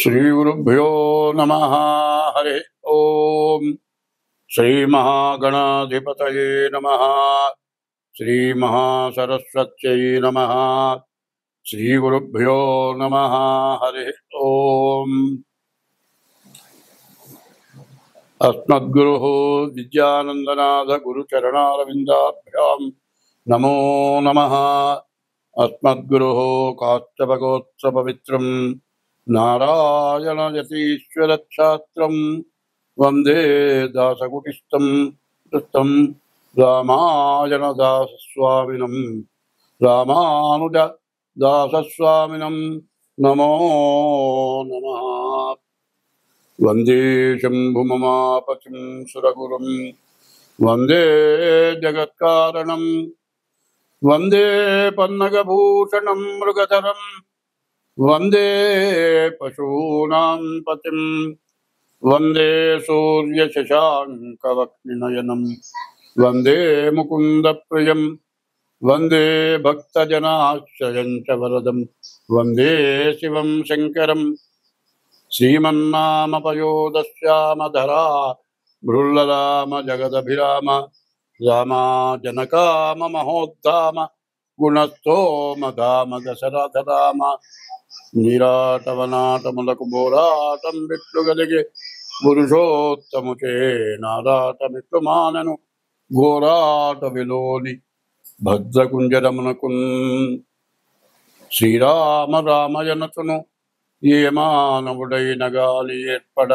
श्रीगुरुभ्यो नमः। हरि ओम। श्रीमहागणाधिपतये नमः। श्रीमहासरस्वत्यै नमः। श्रीगुरुभ्यो नमः। हरि ओम। अस्मद्गुरुः विद्यानन्दनाथ गुरुचरणारविन्दाभ्यां नमो नमः। अस्मद्गुरुः काष्ठभगोत्सपवित्रम् नारायणयतीश्वरच्छात्रम् वन्दे दासकुटिस्थं कृतं रामायणदासस्वामिनं रामानुजदासस्वामिनं नमो नमः। वन्दे शम्भुममापतिं सुरगुरुं वन्दे जगत्कारणं वन्दे पन्नगभूषणं मृगधरं वन्दे पशूनां पतिं वन्दे सूर्यशशाङ्कवक्निनयनं वन्दे मुकुन्दप्रियं वन्दे भक्तजनाश्रयं च वरदं वन्दे शिवं शङ्करं श्रीमन्नामपयोदश्यामधरा भृल्लराम जगदभिराम रामा जनकाम महोद्धाम गुणस्थोम धाम दशरथराम నీరాటవనాటములకు బోరాటం బిట్లుగలిగే పురుషోత్తముచే నారాటమిట్లు మానను ఘోరాట విలోని భద్రకుంజరమునకున్ శ్రీరామ రామయనతును ఏ మానవుడైన గాలి ఏర్పడ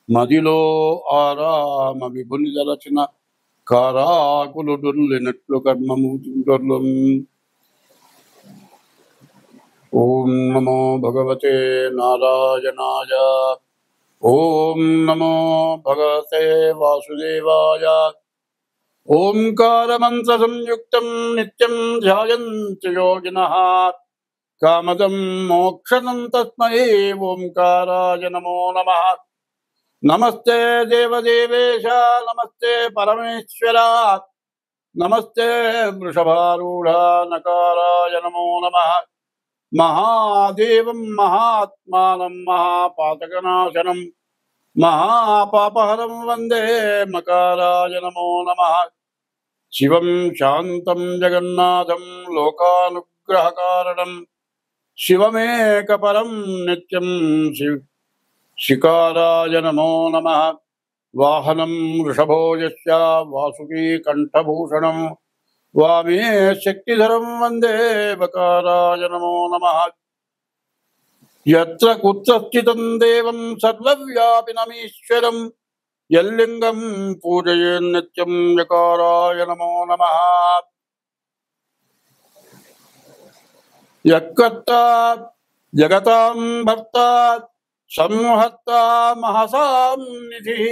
మదిలో ఆరామ విభుని దలచిన కారాకులు డొల్లినట్లు కర్మము డొర్లున్. ఓం నమో భగవతే నారాయణాయ. ఓం నమో భగవతే వాసుదేవాయ. ఓంకారమంత్ర సంయుక్తం నిత్యం ధ్యాయంతి యోగినః కామదం మోక్షదం తస్మై ఓంకారాయ నమో నమః. నమస్తే దేవదేవేశ నమస్తే పరమేశ్వర నమస్తే వృషభారూఢ నకారాయ నమో నమః. మహాదేవం మహాత్మానం మహాపాతకనాశనం మహాపాపహరం వందే మకారాయ నమో నమః. శివం శాంతం జగన్నాథం లోకానుగ్రహకారణం శివమేకపరం నిత్యం శికారాయ నమో నమః. వాహనం వృషభో యస్య వాసుకీ కంఠభూషణం వామే శక్తిధరం వందే బకారాయ నమో నమః. యత్ర కుత్ర స్థితం దేవం సర్వవ్యాపినమీశ్వరం యల్లింగం పూజయేన్నిత్యం యకారాయ నమో నమః. యక్కర్తా జగతాం భర్తా సంహర్తా మహసాం నిధిః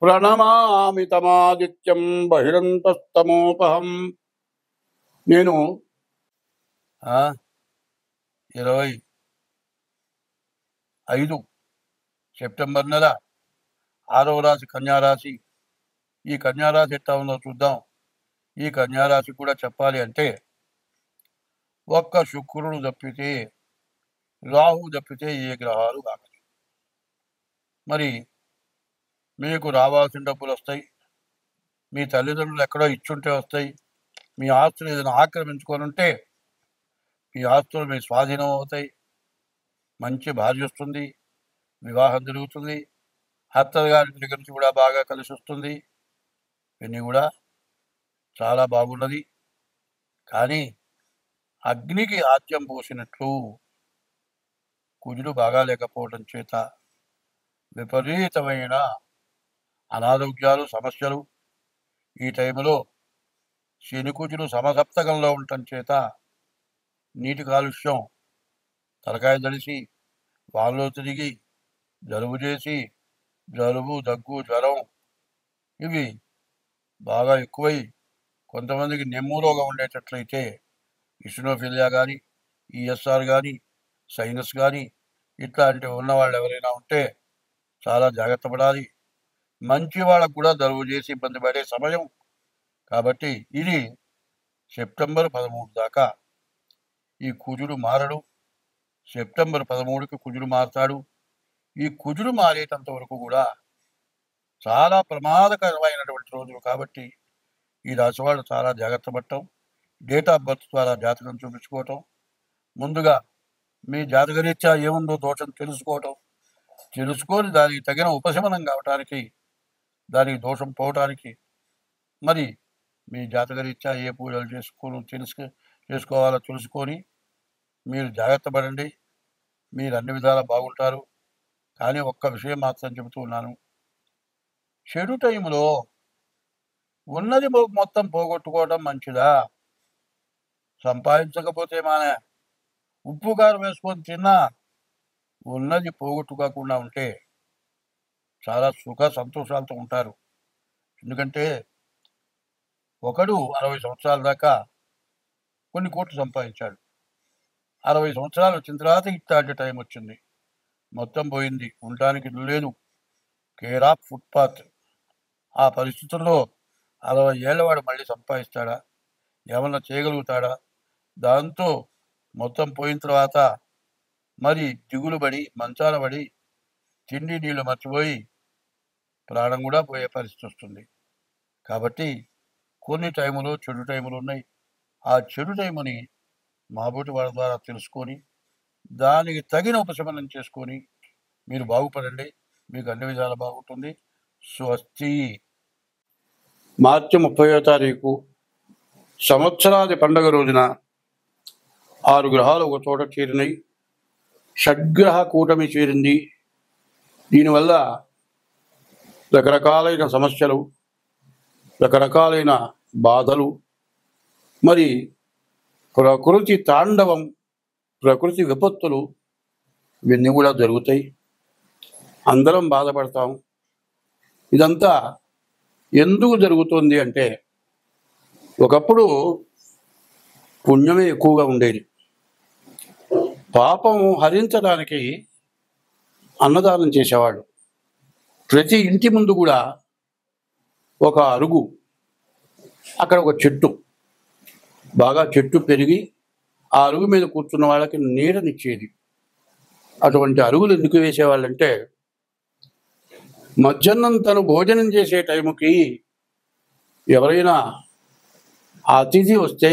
ప్రణమామి తమాదిత్యం బహిరంతస్తమోపహం. నేను 25 సెప్టెంబర్ నెల 6వ రాశి కన్యారాశి. ఈ కన్యారాశి ఎట్లా ఉందో చూద్దాం. ఈ కన్యారాశి కూడా చెప్పాలి అంటే ఒక్క శుక్రుడు తప్పితే రాహు తప్పితే ఏ గ్రహాలు కాదు. మరి మీకు రావాల్సిన డబ్బులు వస్తాయి, మీ తల్లిదండ్రులు ఎక్కడో ఇచ్చుంటే వస్తాయి, మీ ఆస్తులు ఏదైనా ఆక్రమించుకొని ఉంటే మీ ఆస్తులు మీ స్వాధీనం అవుతాయి, మంచి భార్య వస్తుంది, వివాహం జరుగుతుంది, అత్తగారి దగ్గర నుంచి కూడా బాగా కలిసి వస్తుంది. ఇవన్నీ కూడా చాలా బాగున్నది. కానీ అగ్నికి ఆద్యం పోసినట్లు కుజుడు బాగా లేకపోవడం చేత విపరీతమైన అనారోగ్యాలు సమస్యలు. ఈ టైంలో శనికుజుడు సమసప్తకంలో ఉండటం చేత నీటి కాలుష్యం, తలకాయ తడిసి వానలో తిరిగి జలుబు చేసి జలుబు దగ్గు జ్వరం ఇవి బాగా ఎక్కువై కొంతమందికి నెమ్మూలోగా ఉండేటట్లయితే ఇస్నోఫిలియా కానీ ఈఎస్ఆర్ కానీ సైనస్ కానీ ఇట్లాంటివి ఉన్నవాళ్ళు ఎవరైనా ఉంటే చాలా జాగ్రత్త పడాలి. మంచి వాళ్ళకు కూడా జలుబు చేసి ఇబ్బంది పడే సమయం కాబట్టి ఇది సెప్టెంబర్ 13 దాకా ఈ కుజుడు మారడు. సెప్టెంబర్ 13కి కుజుడు మారతాడు. ఈ కుజుడు మారేటంత వరకు కూడా చాలా ప్రమాదకరమైనటువంటి రోజులు కాబట్టి ఈ రాశి వాళ్ళు చాలా జాగ్రత్త పడటం, డేట్ ఆఫ్ బర్త్ ద్వారా జాతకం చూపించుకోవటం, ముందుగా మీ జాతకరీత్యా ఏముందో దోషం తెలుసుకొని దానికి తగిన ఉపశమనం కావటానికి, దానికి దోషం పోవటానికి మరి మీ జాతకరీత్యా ఏ పూజలు చేసుకోవాలో తెలుసుకొని మీరు జాగ్రత్త పడండి. మీరు అన్ని విధాలా బాగుంటారు. కానీ ఒక్క విషయం మాత్రం చెబుతూ ఉన్నాను, చెడు టైంలో ఉన్నది మొత్తం పోగొట్టుకోవడం మంచిదా? సంపాదించకపోతే మానే ఉప్పు కారం వేసుకొని తిన్నా ఉన్నది పోగొట్టుకోకుండా ఉంటే చాలా సుఖ సంతోషాలతో ఉంటారు. ఎందుకంటే ఒకడు 60 సంవత్సరాల దాకా కొన్ని కోట్లు సంపాదించాడు. 60 సంవత్సరాలు వచ్చిన తర్వాత ఇట్లాంటి టైం వచ్చింది, మొత్తం పోయింది, ఉండటానికి ఇల్లు లేదు, కేర్ ఆఫ్ ఫుట్పాత్. ఆ పరిస్థితుల్లో 60 ఏళ్ళ వాడు మళ్ళీ సంపాదిస్తాడా? ఏమన్నా చేయగలుగుతాడా? దాంతో మొత్తం పోయిన తర్వాత మరి దిగులు పడి మంచాల పడి తిండి నీళ్ళు మర్చిపోయి ప్రాణం కూడా పోయే పరిస్థితి వస్తుంది. కాబట్టి కొన్ని టైములు చెడు టైములు ఉన్నాయి. ఆ చెడు టైముని మాబోటి వాళ్ళ ద్వారా తెలుసుకొని దానికి తగిన ఉపశమనం చేసుకొని మీరు బాగుపడండి. మీకు అన్ని విధాలు బాగుంటుంది. స్వస్తి. మార్చి 30వ తారీఖు సంవత్సరాది పండుగ రోజున 6 గ్రహాలు ఒక చోట చేరినాయి. షడ్గ్రహ కూటమి చేరింది. దీనివల్ల రకరకాలైన సమస్యలు, రకరకాలైన బాధలు, మరి ప్రకృతి తాండవం, ప్రకృతి విపత్తులు ఇవన్నీ కూడా జరుగుతాయి. అందరం బాధపడతాం. ఇదంతా ఎందుకు జరుగుతుంది అంటే, ఒకప్పుడు పుణ్యమే ఎక్కువగా ఉండేది. పాపం హరించడానికి అన్నదానం చేసేవాళ్ళు. ప్రతి ఇంటి ముందు కూడా ఒక అరుగు, అక్కడ ఒక చెట్టు, బాగా చెట్టు పెరిగి ఆ అరుగు మీద కూర్చున్న వాళ్ళకి నీడనిచ్చేది. అటువంటి అరుగులు ఎందుకు వేసేవాళ్ళంటే, మధ్యాహ్నం తను భోజనం చేసే టైంకి ఎవరైనా అతిథి వస్తే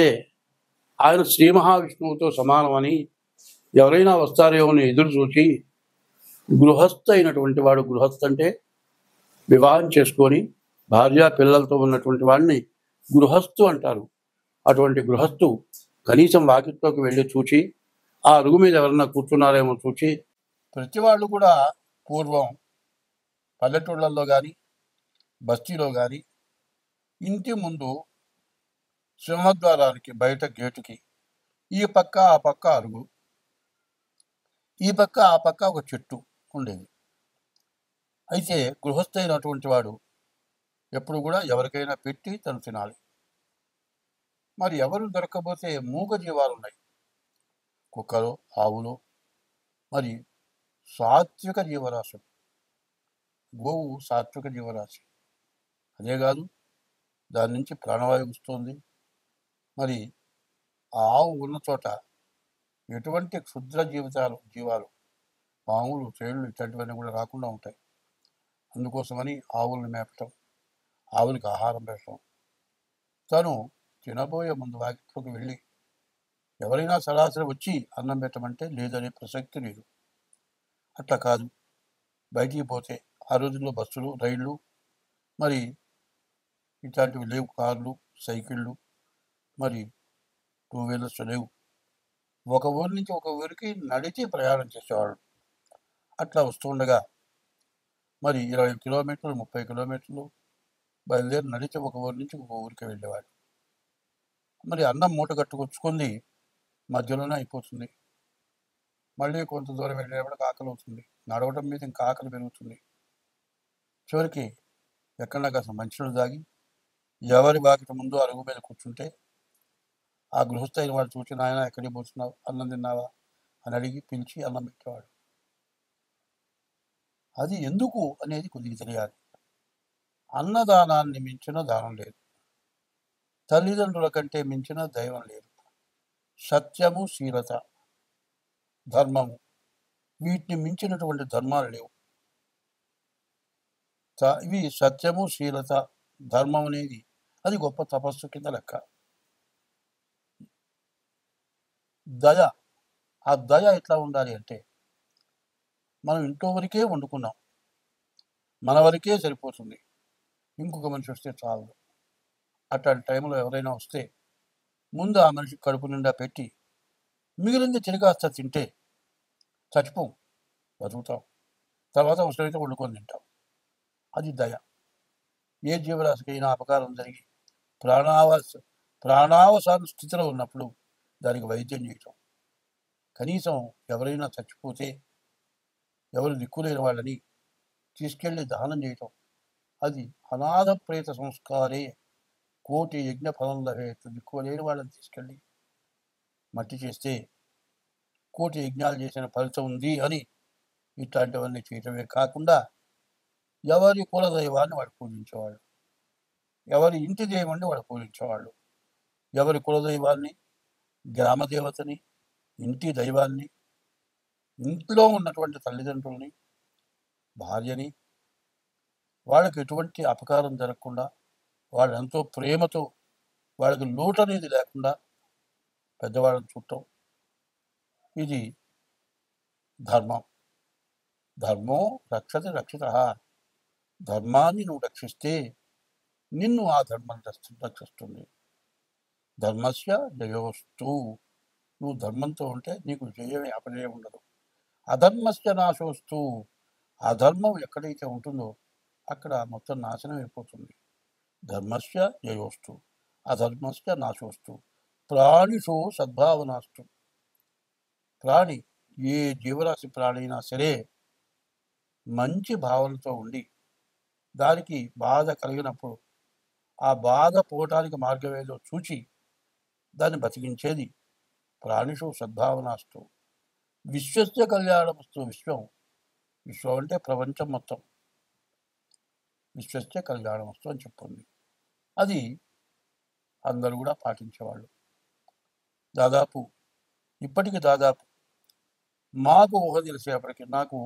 ఆయన శ్రీ మహావిష్ణువుతో సమానమని, ఎవరైనా వస్తారేమో అని ఎదురు చూసి గృహస్థ అయినటువంటి వాడు, గృహస్థ అంటే వివాహం చేసుకొని భార్య పిల్లలతో ఉన్నటువంటి వాడిని గృహస్థు అంటారు. అటువంటి గృహస్థు కనీసం వాకిట్లోకి వెళ్ళి చూచి ఆ అరుగు మీద ఎవరన్నా కూర్చున్నారేమో చూచి, ప్రతి వాళ్ళు కూడా పూర్వం పల్లెటూళ్ళల్లో కానీ బస్తీలో కానీ ఇంటి ముందు సింహద్వారానికి బయట గేటుకి ఈ పక్క ఆ పక్క అరుగు, ఈ పక్క ఆ పక్క ఒక చెట్టు ఉండేది. అయితే గృహస్థ అయినటువంటి వాడు ఎప్పుడు కూడా ఎవరికైనా పెట్టి తను తినాలి. మరి ఎవరు దొరకకపోతే మూగ జీవాలు ఉన్నాయి, కుక్కలు, ఆవులు, మరి సాత్విక జీవరాశి. గోవు సాత్విక జీవరాశి. అదే కాదు, దాని నుంచి ప్రాణవాయువు వస్తుంది. మరి ఆ ఆవు ఉన్న చోట ఎటువంటి క్షుద్ర జీవాలు, పాములు, తేళ్లు ఇట్లాంటివన్నీ కూడా రాకుండా ఉంటాయి. అందుకోసమని ఆవులను మేపటం, ఆవులకి ఆహారం పెట్టడం, తను తినబోయే ముందు వాకిట్లోకి వెళ్ళి ఎవరైనా సరాసరి వచ్చి అన్నం పెట్టమంటే లేదనే ప్రసక్తి లేదు. అట్లా కాదు, బయటికి పోతే ఆ రోజుల్లో బస్సులు, రైళ్ళు, మరి ఇట్లాంటివి లేవు, కార్లు, సైకిళ్ళు, మరి 2 వీలర్స్ లేవు. ఒక ఊరి నుంచి ఒక ఊరికి నడిచి ప్రయాణం చేసేవాళ్ళు. అట్లా వస్తుండగా మరి 20 కిలోమీటర్లు, 30 కిలోమీటర్లు బయలుదేరి నడిచి ఒక ఊరి నుంచి ఒక ఊరికి వెళ్ళేవాడు. మరి అన్నం మూట కట్టుకొచ్చుకుంది మధ్యలోనే అయిపోతుంది. మళ్ళీ కొంత దూరం వెళ్ళేవాడికి ఆకలి అవుతుంది. నడవడం మీద ఇంకా ఆకలి పెరుగుతుంది. చివరికి ఎక్కడన్నా కాస్త మంచినీళ్ళు తాగి ఎవరి వాకిట ముందు అరుగు మీద కూర్చుంటే ఆ గృహస్థ అయిన వాడు చూసి, నాయన ఎక్కడికి పోతున్నావు, అన్నం తిన్నావా అని అడిగి పిలిచి అన్నం పెట్టేవాడు. అది ఎందుకు అనేది కొద్దిగా తెలియాలి. అన్నదానాన్ని మించిన దానం లేదు, తల్లిదండ్రుల కంటే మించిన దైవం లేదు. సత్యము, శీలత, ధర్మము వీటిని మించినటువంటి ధర్మాలు లేవు. ఇవి సత్యము, శీలత, ధర్మం అనేది అది గొప్ప తపస్సు కింద లెక్క. దయ, ఆ దయ ఎట్లా ఉండాలి అంటే, మనం ఇంట్లో వరకే వండుకున్నాం, మన వరకే సరిపోతుంది, ఇంకొక మనిషి వస్తే చాలు. అట్లాంటి టైంలో ఎవరైనా వస్తే ముందు ఆ మనిషికి కడుపు నిండా పెట్టి మిగిలింది తిరిగాస్త తింటే చచ్చిపోం, బతుకుతాం. తర్వాత అవసరమైతే వండుకొని తింటాం. అది దయ. ఏ జీవరాశికైనా అపకారం జరిగి ప్రాణావసాన స్థితిలో ఉన్నప్పుడు దానికి వైద్యం చేయటం, కనీసం ఎవరైనా చచ్చిపోతే ఎవరు దిక్కులేని వాళ్ళని తీసుకెళ్ళి దానం చేయటం, అది అనాథ ప్రేత సంస్కారే కోటి యజ్ఞ ఫలం లభేత్. దిక్కులేని వాళ్ళని తీసుకెళ్ళి మట్టి చేస్తే కోటి యజ్ఞాలు చేసిన ఫలితం ఉంది అని ఇట్లాంటివన్నీ చేయటమే కాకుండా ఎవరి కుల దైవాన్ని వాడు పూజించేవాళ్ళు, ఎవరి ఇంటి దైవాన్ని వాడు పూజించేవాళ్ళు. ఎవరి కులదైవాన్ని, గ్రామదేవతని, ఇంటి దైవాన్ని, ఇంట్లో ఉన్నటువంటి తల్లిదండ్రుల్ని, భార్యని, వాళ్ళకి ఎటువంటి అపకారం జరగకుండా, వాళ్ళు ఎంతో ప్రేమతో, వాళ్ళకి లోటు అనేది లేకుండా పెద్దవాళ్ళని చూడటం, ఇది ధర్మం. ధర్మో రక్షతి రక్షిత. ధర్మాన్ని నువ్వు రక్షిస్తే నిన్ను ఆ ధర్మం రక్షిస్తుంది. ధర్మస్య జయోస్తు. నువ్వు ధర్మంతో ఉంటే నీకు జయమే, అపజయం ఉండదు. అధర్మస్య నాశోస్తు. అధర్మం ఎక్కడైతే ఉంటుందో అక్కడ మొత్తం నాశనం అయిపోతుంది. ధర్మస్య జయోస్తు, అధర్మస్య నాశోస్తు, ప్రాణిషు సద్భావనాస్తు. ప్రాణి, ఏ జీవరాశి ప్రాణి అయినా సరే మంచి భావనతో ఉండి దానికి బాధ కలిగినప్పుడు ఆ బాధ పోవటానికి మార్గం ఏదో చూచి దాన్ని బతికించేది ప్రాణిషు సద్భావనాస్తు. విశ్వస్య కళ్యాణమస్తు. విశ్వం అంటే ప్రపంచం మొత్తం. విశ్వస్య కళ్యాణమస్తు అని చెప్తుంది. అది అందరూ కూడా పాటించేవాళ్ళు. ఇప్పటికి దాదాపు మాకు ఊహ తెలిసేపటికి, నాకు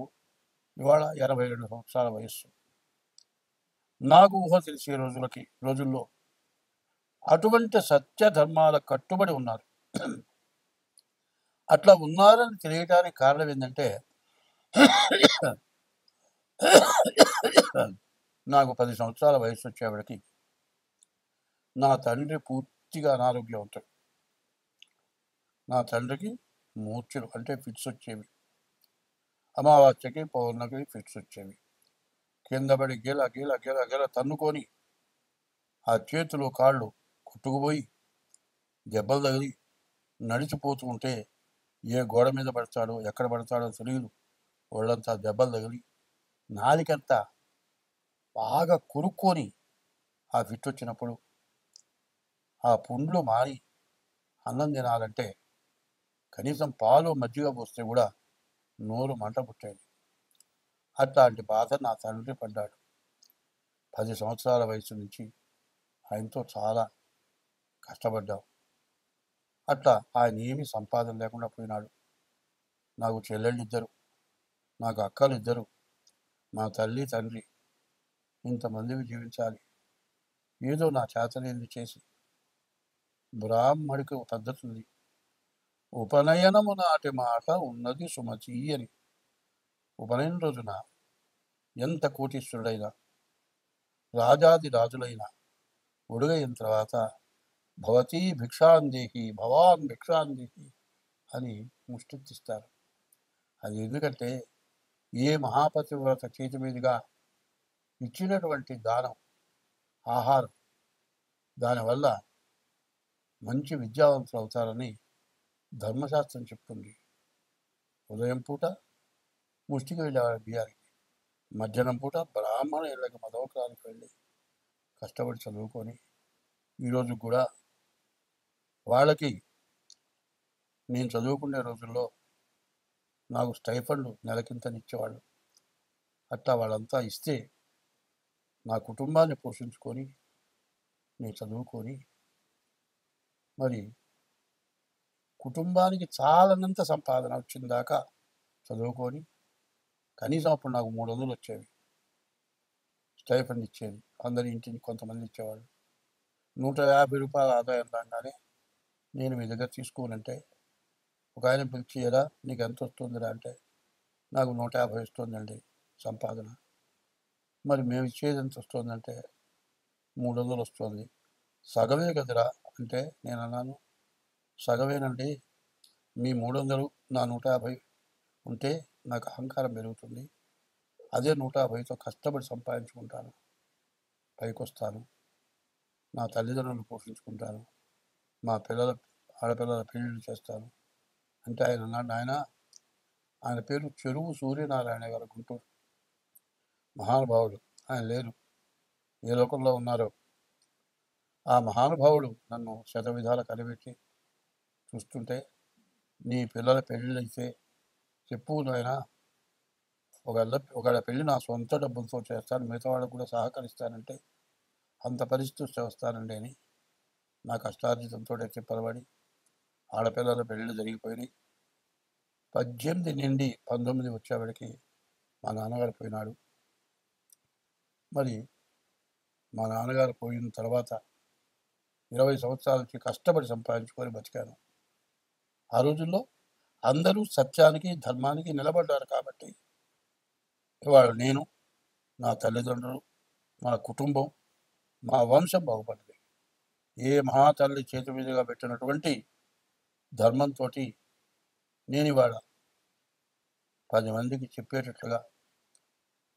ఇవాళ 82 సంవత్సరాల వయస్సు. నాకు ఊహ తెలిసే రోజుల్లో అటువంటి సత్య ధర్మాల కట్టుబడి ఉన్నారు. అట్లా ఉన్నారని తెలియటానికి కారణం ఏంటంటే, నాకు 10 సంవత్సరాల వయసు వచ్చేవాడికి నా తండ్రి పూర్తిగా అనారోగ్యవంతుడు. నా తండ్రికి మూర్ఛలు అంటే ఫిట్స్ వచ్చేవి. అమావాస్యకి పౌర్ణమికి ఫిట్స్ వచ్చేవి. కిందపడి గీల గీల గీల గీల తన్నుకొని ఆ చేతులు కాళ్ళు కుట్టుకుపోయి దెబ్బలు తగిలి నడిచిపోతూ ఉంటే ఏ గోడ మీద పడతాడో ఎక్కడ పడతాడో తెలియదు. ఒళ్ళంతా దెబ్బలు తగిలి నాలికంతా బాగా కొరుక్కొని ఆ ఫిట్ వచ్చినప్పుడు ఆ పుండ్లు మారి అన్నం తినాలంటే కనీసం పాలు మజ్జిగ పోస్తే కూడా నోరు మంట పుట్టేది. అట్లాంటి బాధ నా తండ్రి పడ్డాడు. 10 సంవత్సరాల వయసు నుంచి ఆయనతో చాలా కష్టపడ్డాం. అట్లా ఆయన ఏమీ సంపాదన లేకుండా పోయినాడు. నాకు చెల్లెళ్ళు 2, నాకు అక్కలు 2, మా తల్లి తండ్రి, ఇంతమందివి జీవించాలి. ఏదో నా చేతనేది చేసి, బ్రాహ్మడికి పద్ధతి ఉంది, ఉపనయనము నాటి మాట ఉన్నది సుమతి అని. ఉపనయనం రోజున ఎంత కోటీశ్వరుడైనా, రాజాది రాజులైనా ఒడుగైన తర్వాత భవతీ భిక్షాందేహి, భవాన్ భిక్షాందేహి అని ముష్టిస్తారు. అది ఎందుకంటే ఏ మహాపతివ్రత చేతి మీదుగా ఇచ్చినటువంటి దానం, ఆహారం, దానివల్ల మంచి విద్యావంతులు అవుతారని ధర్మశాస్త్రం చెప్తుంది. ఉదయం పూట ముష్టికి వెళ్ళేవారు బియ్యానికి, మధ్యాహ్నం పూట బ్రాహ్మణ ఇళ్ళకి మదవకానికి వెళ్ళి కష్టపడి చదువుకొని ఈరోజు కూడా వాళ్ళకి నేను చదువుకునే రోజుల్లో నాకు స్టైఫండ్ నెలకింతనిచ్చేవాళ్ళు. అట్లా వాళ్ళంతా ఇస్తే నా కుటుంబాన్ని పోషించుకొని నేను చదువుకొని మరి కుటుంబానికి చాలనంత సంపాదన వచ్చిన దాకా చదువుకొని కనీసం అప్పుడు నాకు 300 వచ్చేవి. స్టైఫండ్ ఇచ్చేది. అందరి ఇంటిని కొంతమంది ఇచ్చేవాళ్ళు. రూ. 150 ఆదాయం రాగానే నేను మీ దగ్గర తీసుకోనంటే ఒక ఆయన పిలిచి, "ఎరా నీకు ఎంత వస్తుందిరా?" అంటే నాకు 150 వస్తుందండి సంపాదన. మరి మేము ఇచ్చేది ఎంత వస్తుందంటే 300 వస్తుంది. సగమే కదరా అంటే నేను అన్నాను, సగమేనండి. మీ 300 నా 150 ఉంటే నాకు అహంకారం పెరుగుతుంది. అదే 150తో కష్టపడి సంపాదించుకుంటాను, పైకొస్తాను, నా తల్లిదండ్రులను పోషించుకుంటాను, మా ఆడపిల్లల పెళ్ళిళ్ళు చేస్తాను అంటే ఆయన అన్నాడు, ఆయన పేరు చెరువు సూర్యనారాయణ గారు, గుంటూరు మహానుభావుడు. ఆయన లేరు, ఏ లోకంలో ఉన్నారో. ఆ మహానుభావుడు నన్ను శతవిధాల కనిపెట్టి చూస్తుంటే, నీ పిల్లల పెళ్ళిళ్ళైతే చెప్పు నాయనా, ఒకళ్ళ పెళ్ళి నా సొంత డబ్బులతో చేస్తాను, మిగతా వాళ్ళకు కూడా సహకరిస్తానంటే అంత పరిస్థితి వస్తానండి అని నా కష్టార్జితంతో తిప్పలబడి ఆడపిల్లల పెళ్ళిళ్ళు జరిగిపోయినాయి. 18 నుండి 19 వచ్చేవాడికి మా నాన్నగారు పోయినాడు. మరి మా నాన్నగారు పోయిన తర్వాత 20 సంవత్సరాల నుంచి కష్టపడి సంపాదించుకొని బతికాను. ఆ రోజుల్లో అందరూ సత్యానికి, ధర్మానికి నిలబడ్డారు కాబట్టి ఇవాళ నేను, నా తల్లిదండ్రులు, మా కుటుంబం, మా వంశం బాగుపడింది. ఏ మహాతల్లి చేతి మీదుగా పెట్టినటువంటి ధర్మంతో నేను ఇవాళ 10 మందికి చెప్పేటట్లుగా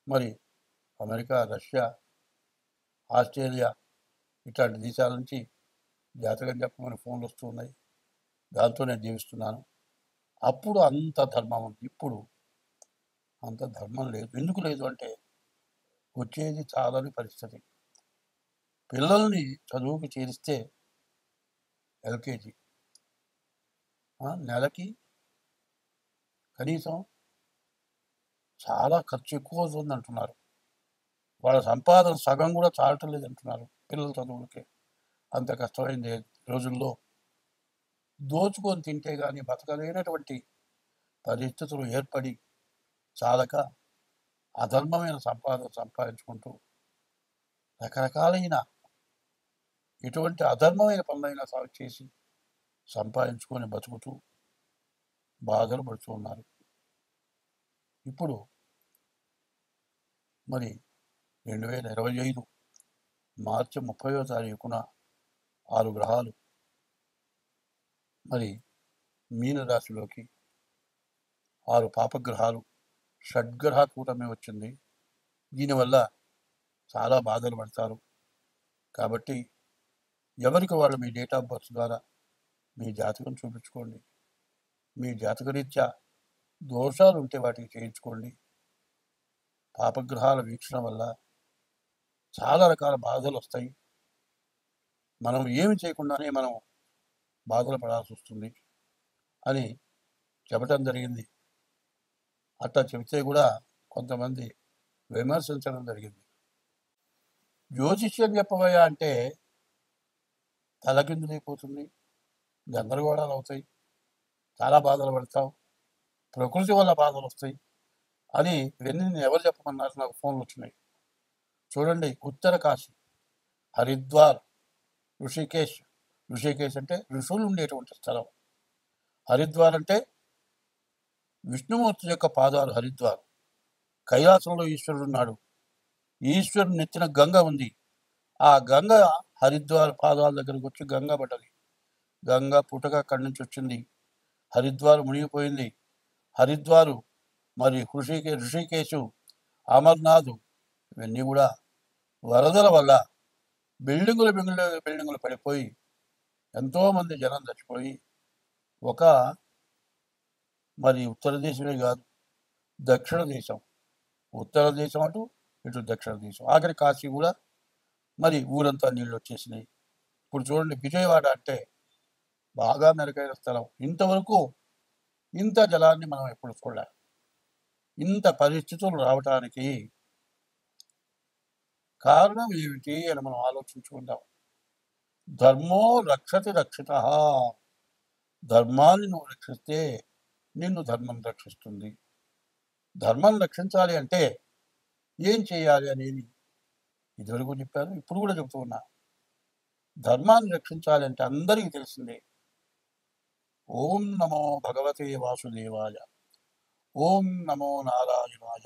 మరి అమెరికా, రష్యా, ఆస్ట్రేలియా ఇట్లాంటి దేశాల నుంచి జాతకం చెప్పమని ఫోన్లు వస్తూ ఉన్నాయి. దాంతో నేను జీవిస్తున్నాను. అప్పుడు అంత ధర్మం ఉంది, ఇప్పుడు అంత ధర్మం లేదు. ఎందుకు లేదు అంటే వచ్చేది చాలని పరిస్థితి. పిల్లల్ని చదువుకు చేరిస్తే ఎల్కేజీ నెలకి కనీసం చాలా ఖర్చు ఎక్కువ అవుతుంది అంటున్నారు. వాళ్ళ సంపాదన సగం కూడా చాలటం లేదు అంటున్నారు పిల్లల చదువులకి. అంత కష్టమైంది రోజుల్లో దోచుకొని తింటే కానీ బతకలేనటువంటి పరిస్థితులు ఏర్పడి చాలక అధర్మమైన సంపాదన సంపాదించుకుంటూ రకరకాలైన ఎటువంటి అధర్మమైన పనులైనా చేసి సంపాదించుకొని బతుకుతూ బాధలు పడుతూ ఉన్నారు. ఇప్పుడు మరి 2025 మార్చి 30వ తారీఖున 6 గ్రహాలు మరి మీనరాశిలోకి, 6 పాపగ్రహాలు, షడ్గ్రహ కూటమి వచ్చింది. దీనివల్ల చాలా బాధలు పడతారు. కాబట్టి ఎవరికి వాళ్ళు మీ డేట్ ఆఫ్ బర్త్ ద్వారా మీ జాతకం చూపించుకోండి. మీ జాతకరీత్యా దోషాలు ఉంటే వాటికి చేయించుకోండి. పాపగ్రహాల వీక్షణ వల్ల చాలా రకాల బాధలు వస్తాయి. మనం ఏమి చేయకుండానే మనం బాధలు పడాల్సి వస్తుంది అని చెప్పటం జరిగింది. అట్లా చెబితే కూడా కొంతమంది విమర్శించడం జరిగింది. జ్యోతిష్యం చెప్పబోయా అంటే తలకిందులైపోతుంది, గందరగోళాలు అవుతాయి, చాలా బాధలు పడతావు, ప్రకృతి వల్ల బాధలు వస్తాయి అని ఇవన్నీ నేను ఎవరు చెప్పమన్నారు? నాకు ఫోన్లు వచ్చినాయి. చూడండి, ఉత్తర కాశీ, హరిద్వార్, ఋషికేశ్. ఋషికేశ్ అంటే ఋషులు ఉండేటువంటి స్థలం. హరిద్వార్ అంటే విష్ణుమూర్తి యొక్క పాదాలు. హరిద్వార్ కైలాసంలో ఈశ్వరుడు ఉన్నాడు. ఈశ్వరుడు నెత్తిన గంగ ఉంది. ఆ గంగ హరిద్వార్ పాదాల దగ్గరకు వచ్చి గంగ పడ్డది. గంగ పుటక అక్కడి నుంచి వచ్చింది. హరిద్వార్ మునిగిపోయింది. హరిద్వారు మరి ఋషికేశు, అమర్నాథ్ ఇవన్నీ కూడా వరదల వల్ల బిల్డింగులు పడిపోయి ఎంతోమంది జనం చచ్చిపోయి, ఒక మరి ఉత్తర దేశమే కాదు, దక్షిణ దేశం, ఉత్తర దేశం అటు ఇటు దక్షిణ దేశం, ఆఖరి కాశీ కూడా మరి ఊరంతా నీళ్ళు వచ్చేసినాయి. ఇప్పుడు చూడండి, విజయవాడ అంటే బాగా మెరుగైన స్థలం. ఇంతవరకు ఇంత జలాన్ని మనం ఎప్పుడు చూడలేం. ఇంత పరిస్థితులు రావటానికి కారణం ఏమిటి అని మనం ఆలోచించుకుందాం. ధర్మో రక్షతి రక్షిత. ధర్మాన్ని నువ్వు రక్షిస్తే నిన్ను ధర్మం రక్షిస్తుంది. ధర్మం రక్షించాలి అంటే ఏం చేయాలి అనేది ఇదివరకు చెప్పాను, ఇప్పుడు కూడా చెబుతూ ఉన్నా. ధర్మాన్ని రక్షించాలి అంటే అందరికీ తెలిసిందే. ఓం నమో భగవతే వాసుదేవాయ, ఓం నమో నారాయణాయ,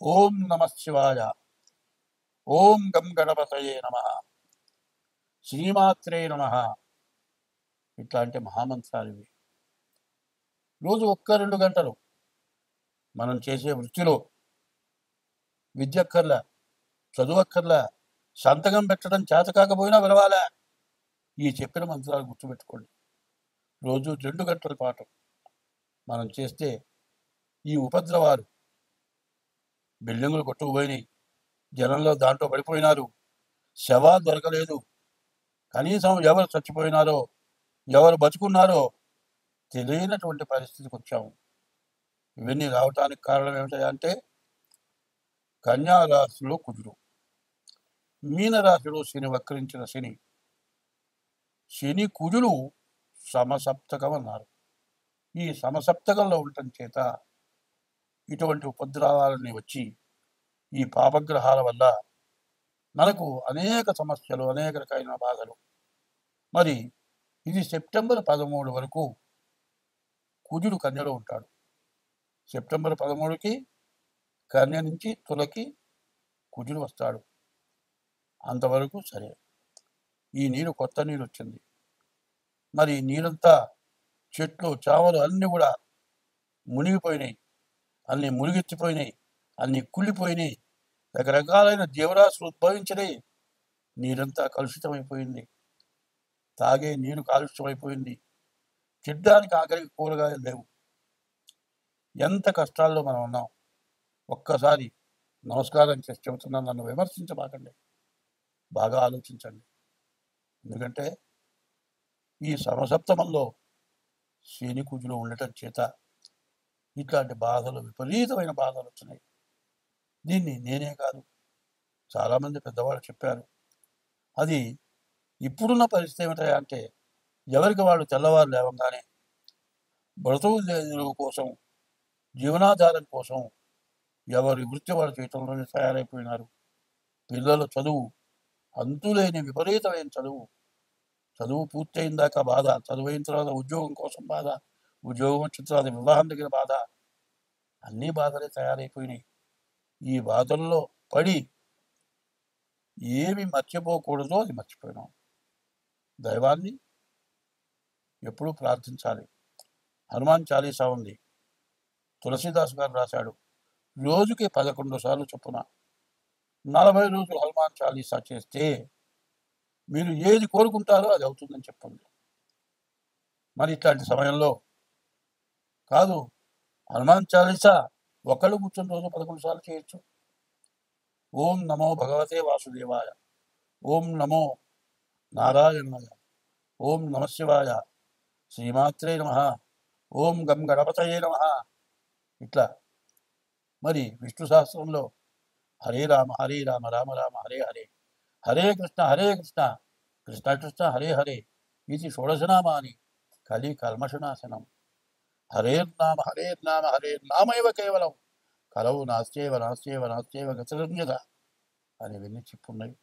ఓం నమ శివాయ, ఓం గం గణపతయే నమ, శ్రీమాత్రే నమ. ఇట్లాంటి మహామంత్రాలు ఇవి. రోజు 1-2 గంటలు మనం చేసే వృత్తిలో విద్యక్కర్లా, చదువక్కర్లా, సంతకం పెట్టడం చేత కాకపోయినా వినవాలా, ఈ చెప్పిన మంత్రాలు గుర్తుపెట్టుకోండి. రోజు 2 గంటల పాటు మనం చేస్తే ఈ ఉపద్రవాలు, బిల్డింగులు కొట్టుకుపోయినాయి, జనంలో దాంట్లో పడిపోయినారు, శవాలు దొరకలేదు, కనీసం ఎవరు చచ్చిపోయినారో ఎవరు బతుకున్నారో తెలియనటువంటి పరిస్థితికి వచ్చాము. ఇవన్నీ రావటానికి కారణం ఏమిటంటే కన్యా రాశిలో కుజుడు, మీనరాశిలో శని, వక్రించిన శని. శని కుజులు సమసప్తకం అన్నారు. ఈ సమసప్తకంలో ఉండటం చేత ఇటువంటి ఉపద్రవాలని వచ్చి ఈ పాపగ్రహాల వల్ల మనకు అనేక సమస్యలు, అనేక రకమైన బాధలు. మరి ఇది సెప్టెంబర్ 13 వరకు కుజుడు కన్యలో ఉంటాడు. సెప్టెంబర్ 13కి కన్య నుంచి తులకి కుజుడు వస్తాడు. అంతవరకు సరే. ఈ నీరు కొత్త నీరు వచ్చింది. మరి నీరంతా చెట్లు చావలు అన్నీ కూడా మునిగిపోయినాయి, అన్నీ మునిగెత్తిపోయినాయి, అన్నీ కుళ్ళిపోయినాయి, రకరకాలైన జీవరాశులు ఉద్భవించినాయి. నీరంతా కలుషితమైపోయింది, తాగే నీరు కాలుష్యమైపోయింది, తినడానికి ఆఖరికి కూరగాయలు లేవు. ఎంత కష్టాల్లో మనం ఉన్నాం. ఒక్కసారి నమస్కారం చేసి చెబుతున్నాను, నన్ను విమర్శించబాకండి, బాగా ఆలోచించండి. ఎందుకంటే ఈ సమసప్తమంలో శని కుజులు ఉండటం చేత ఇట్లాంటి బాధలు, విపరీతమైన బాధలు వచ్చినాయి. దీన్ని నేనే కాదు, చాలామంది పెద్దవాళ్ళు చెప్పారు. అది ఇప్పుడున్న పరిస్థితి ఏమిటంటే ఎవరికి వాళ్ళు తెల్లవారు లేవగానే బ్రతుకు కోసం, జీవనాధారం కోసం ఎవరి వృత్తి వాళ్ళు చేయటంలోనే తయారైపోయినారు. పిల్లల చదువు, అంతులేని విపరీతమైన చదువు పూర్తయిన దాకా బాధ, చదువైన తర్వాత ఉద్యోగం కోసం బాధ, ఉద్యోగం వచ్చిన తర్వాత వివాహం దగ్గర బాధ, అన్నీ బాధలే తయారైపోయినాయి. ఈ బాధల్లో పడి ఏమి మర్చిపోకూడదో అది మర్చిపోయినాం. దైవాన్ని ఎప్పుడూ ప్రార్థించాలి. హనుమాన్ చాలీసా ఉంది, తులసీదాస్ గారు రాశాడు. రోజుకి 11 సార్లు చొప్పున 40 రోజులు హనుమాన్ చాలీసా చేస్తే మీరు ఏది కోరుకుంటారో అది అవుతుందని చెప్పండి. మరి ఇట్లాంటి సమయంలో కాదు, హనుమాన్ చాలీసా ఒకళ్ళు కూర్చొని రోజు 11 సార్లు చేయొచ్చు. ఓం నమో భగవతే వాసుదేవాయ, ఓం నమో నారాయణాయ, ఓం నమ శివాయ, శ్రీమాత్రే నమ, ఓం గం గణపతయే నమ. ఇట్లా మరి విష్ణు సహస్రంలో హరే రామ హరే రామ రామ రామ హరే హరే, హరే కృష్ణ కృష్ణ కృష్ణ హరే హరే, ఇది షోడశనామాని కలి కల్మషనాశనం. హరేర్నామ హరేర్నామైవ కేవలం కలవు నాస్త్యేవ గతిరన్యత అనేవన్నీ చెప్పున్నాయి.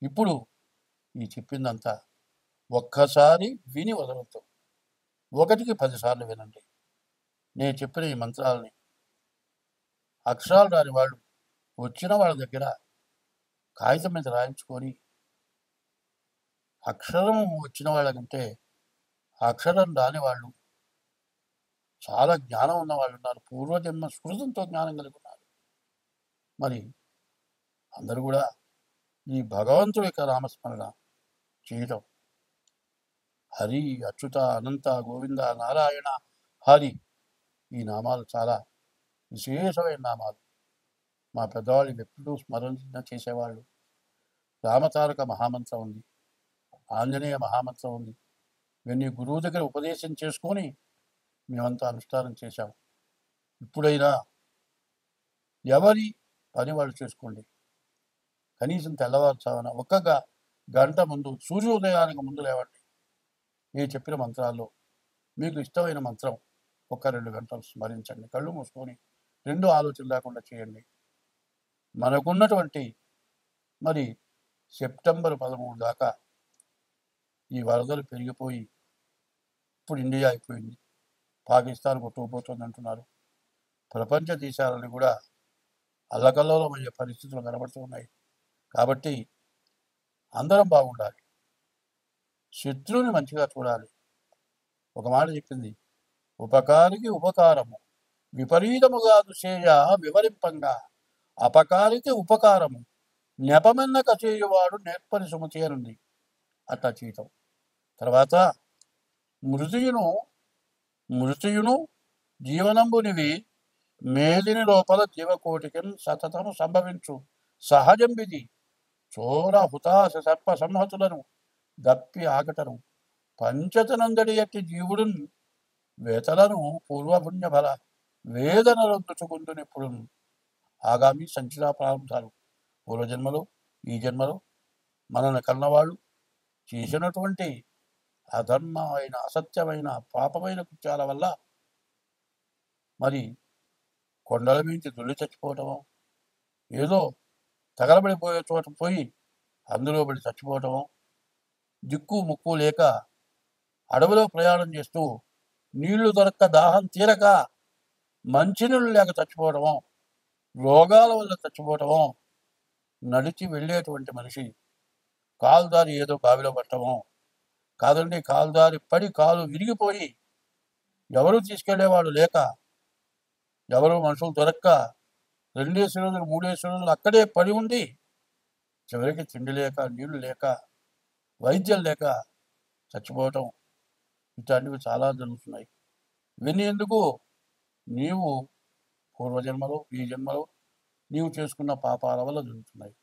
ఇప్పుడు ఈ చెప్పిందంతా ఒక్కసారి విని వదలతో, 1కి 10 సార్లు వినండి. నేను చెప్పిన ఈ మంత్రాలని అక్షరాలు రాని వాళ్ళు వచ్చిన వాళ్ళ దగ్గర కాగితం మీద రాయించుకొని, అక్షరం వచ్చిన వాళ్ళకంటే అక్షరం రాని వాళ్ళు చాలా జ్ఞానం ఉన్న వాళ్ళు ఉన్నారు. పూర్వజన్మ స్మృతంతో జ్ఞానం కలిగి ఉన్నారు. మరి అందరూ కూడా ఈ భగవంతుడి యొక్క నామస్మరణ చేయటం, హరి అచ్యుత అనంత గోవింద నారాయణ హరి, ఈ నామాలు చాలా విశేషమైన నామాలు. మా పెద్దవాళ్ళు ఎప్పుడూ స్మరణ చేసేవాళ్ళు. రామతారక మహామంత్రం ఉంది, ఆంజనేయ మహామంత్రం ఉంది. ఇవన్నీ గురువు దగ్గర ఉపదేశం చేసుకొని మేమంతా అనుష్ఠానం చేశాం. ఇప్పుడైనా ఎవరి పని వాళ్ళు చేసుకోండి. కనీసం తెల్లవారుజామున 1 గంట ముందు, సూర్యోదయానికి ముందు లేవండి. నేను చెప్పిన మంత్రాల్లో మీకు ఇష్టమైన మంత్రం ఒక 2 గంటలు స్మరించండి. కళ్ళు మూసుకొని 2 ఆలోచన లేకుండా చేయండి. మనకున్నటువంటి మరి సెప్టెంబర్ 13 దాకా ఈ వరదలు పెరిగిపోయి ఇప్పుడు ఇండియా అయిపోయింది, పాకిస్తాన్ కొట్టుకుపోతుంది అంటున్నారు. ప్రపంచ దేశాలను కూడా అల్లకల్లోలమయ్యే పరిస్థితులు కనబడుతున్నాయి. కాబట్టి అందరం బాగుండాలి, శత్రువుని మంచిగా చూడాలి. ఒక మాట చెప్పింది, ఉపకారికి ఉపకారము విపరీతముగా దుసేయ వివరింపంగా అపకారికి ఉపకారము నెపమెన్నక చేయువాడు నేర్పరి సుమతి అనుంది. అట్లా చేయటం. తర్వాత మృతియును జీవనంబునివి మేదిని లోపల జీవకోటికి సతతము సంభవించు సహజం విధి చోర హుతాశ సర్ప సంహతులను దప్పి ఆకటను పంచతనందడి ఎట్టి జీవుడున్ వేతలను పూర్వపుణ్య బల వేదనలొద్దుచుకుందునిప్పుడు ఆగామి సంచితా ప్రారంభాలు. పూర్వజన్మలో ఈ జన్మలో మనల్ని కన్నవాళ్ళు చేసినటువంటి అధర్మమైన అసత్యమైన పాపమైన కృత్యాల వల్ల మరి కొండల మించి దుల్లి చచ్చిపోవటము, ఏదో తగలబడిపోయే చోట పోయి అందులో పడి చచ్చిపోవటము, దిక్కు ముక్కు లేక అడవిలో ప్రయాణం చేస్తూ నీళ్లు దొరక్క దాహం తీరక మంచినీళ్ళు లేక చచ్చిపోవటము, రోగాల వల్ల చచ్చిపోవటము, నడిచి వెళ్ళేటువంటి మనిషి కాలుదారి ఏదో బావిలో పట్టము, కాదండి కాలుదారి పడి కాలు విరిగిపోయి ఎవరు తీసుకెళ్లేవాడు లేక ఎవరు మనుషులు దొరక్క 2 రోజులు 3 రోజులు అక్కడే పడి ఉండి చివరికి తిండి లేక నీళ్లు లేక వైద్యం లేక చచ్చిపోవటం, ఇట్లాంటివి చాలా జరుగుతున్నాయి. ఇవన్నీ ఎందుకు? నీవు పూర్వజన్మలో ఈ జన్మలో నీవు చేసుకున్న పాపాల వల్ల జరుగుతున్నాయి.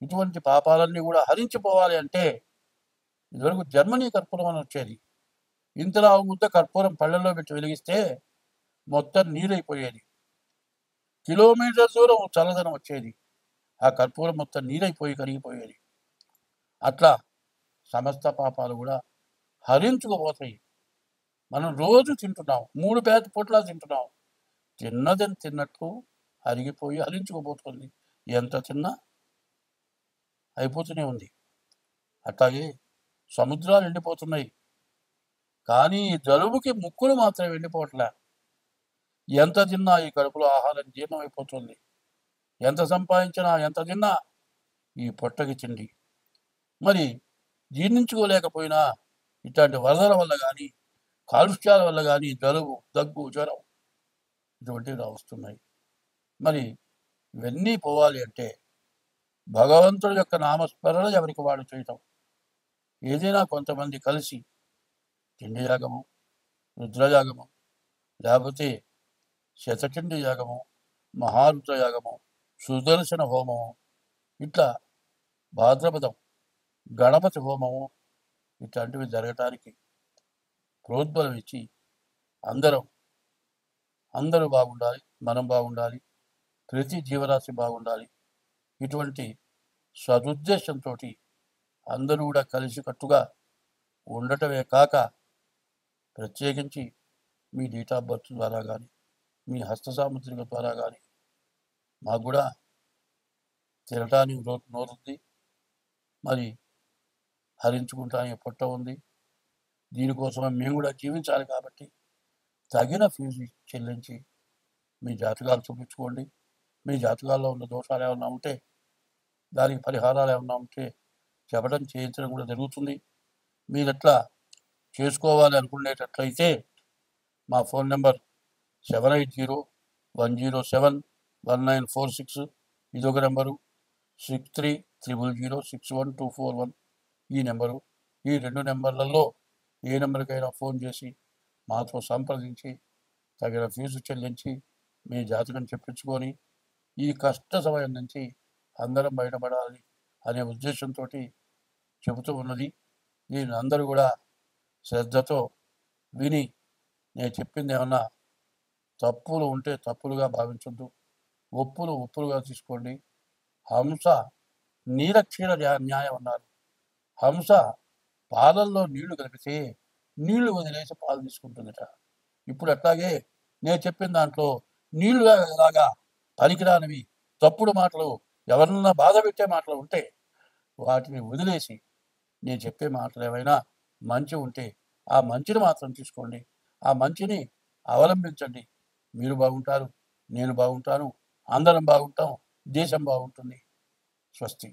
ఇటువంటి పాపాలన్నీ కూడా హరించిపోవాలి అంటే ఇదివరకు జర్మనీ కర్పూరం అని వచ్చేది. ఇంతలా ముద్ద కర్పూరం పళ్ళల్లో పెట్టి వెలిగిస్తే మొత్తం నీరైపోయేది. కిలోమీటర్ దూరం చల్లదనం వచ్చేది. ఆ కర్పూరం మొత్తం నీరైపోయి కరిగిపోయేది. అట్లా సమస్త పాపాలు కూడా హరించుకుపోతాయి. మనం రోజు తింటున్నాం, 3 పూట్లా తింటున్నాం. తిన్నదని తిన్నట్టు అరిగిపోయి హరించుకుపోతుంది. ఎంత తిన్నా అయిపోతూనే ఉంది. అట్లాగే సముద్రాలు ఎండిపోతున్నాయి, కానీ జలుబుకి ముక్కులు మాత్రం ఎండిపోవట్లే. ఎంత తిన్నా ఈ కడుపులో ఆహారం జీర్ణం అయిపోతుంది. ఎంత సంపాదించినా ఎంత తిన్నా ఈ పొట్టకి తిండి మరి జీర్ణించుకోలేకపోయినా ఇట్లాంటి వరదల వల్ల కానీ కాలుష్యాల వల్ల కానీ జలుబు దగ్గు జ్వరం ఇటువంటివి వస్తున్నాయి. మరి ఇవన్నీ పోవాలి అంటే భగవంతుడి యొక్క నామస్మరణ ఎవరికి వాడు చేయటం. ఏదైనా కొంతమంది కలిసి తిండి యాగము, రుద్రయాగము, లేకపోతే శతచండి యాగము, మహారుద్ర యాగము, సుదర్శన హోమము, ఇట్లా భాద్రపదం గణపతి హోమము ఇట్లాంటివి జరగటానికి ప్రోద్బలం ఇచ్చి అందరూ బాగుండాలి, మనం బాగుండాలి, ప్రతి జీవరాశి బాగుండాలి. ఇటువంటి సదుద్దేశంతో అందరూ కూడా కలిసికట్టుగా ఉండటమే కాక ప్రత్యేకించి మీ డేట్ ఆఫ్ బర్త్ ద్వారా కానీ మీ హస్త సాముద్రిక ద్వారా కానీ మాకు కూడా తినటానికి నోరుంది, మరి హరించుకుంటానికి పొట్ట ఉంది. దీనికోసమే మేము కూడా జీవించాలి. కాబట్టి తగిన ఫీజు చెల్లించి మీ జాతకాలు చూపించుకోండి. మీ జాతకాల్లో ఉన్న దోషాలు ఏమన్నా ఉంటే దానికి పరిహారాలు ఏమన్నా ఉంటే చెప్పడం చేయించడం కూడా జరుగుతుంది. మీరు ఎట్లా చేసుకోవాలి అనుకునేటట్లయితే మా ఫోన్ నెంబర్ 7801071946 ఇదొక నెంబరు, 6300061241 ఈ నెంబరు. ఈ 2 నెంబర్లలో ఏ నెంబర్కైనా ఫోన్ చేసి మాతో సంప్రదించి తగిన ఫీజు చెల్లించి మీ జాతకం చెప్పించుకొని ఈ కష్ట సమయం నుంచి అందరం బయటపడాలి అనే ఉద్దేశంతో చెబుతూ ఉన్నది. దీన్ని అందరూ కూడా శ్రద్ధతో విని నేను చెప్పింది ఏమన్నా తప్పులు ఉంటే తప్పులుగా భావించొద్దు, ఒప్పులుగా తీసుకోండి. హంస నీరక్షీర న్యాయం అన్నారు. హంస పాలల్లో నీళ్లు కలిపితే నీళ్లు వదిలేసి పాలు తీసుకుంటుందట. ఇప్పుడు అట్లాగే నేను చెప్పిన దాంట్లో నీళ్లు లాగా పనికిరానివి తప్పుడు మాటలు ఎవరన్నా బాధ పెట్టే మాటలు ఉంటే వాటిని వదిలేసి నేను చెప్పే మాటలు ఏమైనా మంచి ఉంటే ఆ మంచిని మాత్రం తీసుకోండి. ఆ మంచిని అవలంబించండి. మీరు బాగుంటారు, నేను బాగుంటాను, అందరం బాగుంటాం, దేశం బాగుంటుంది. స్వస్తి.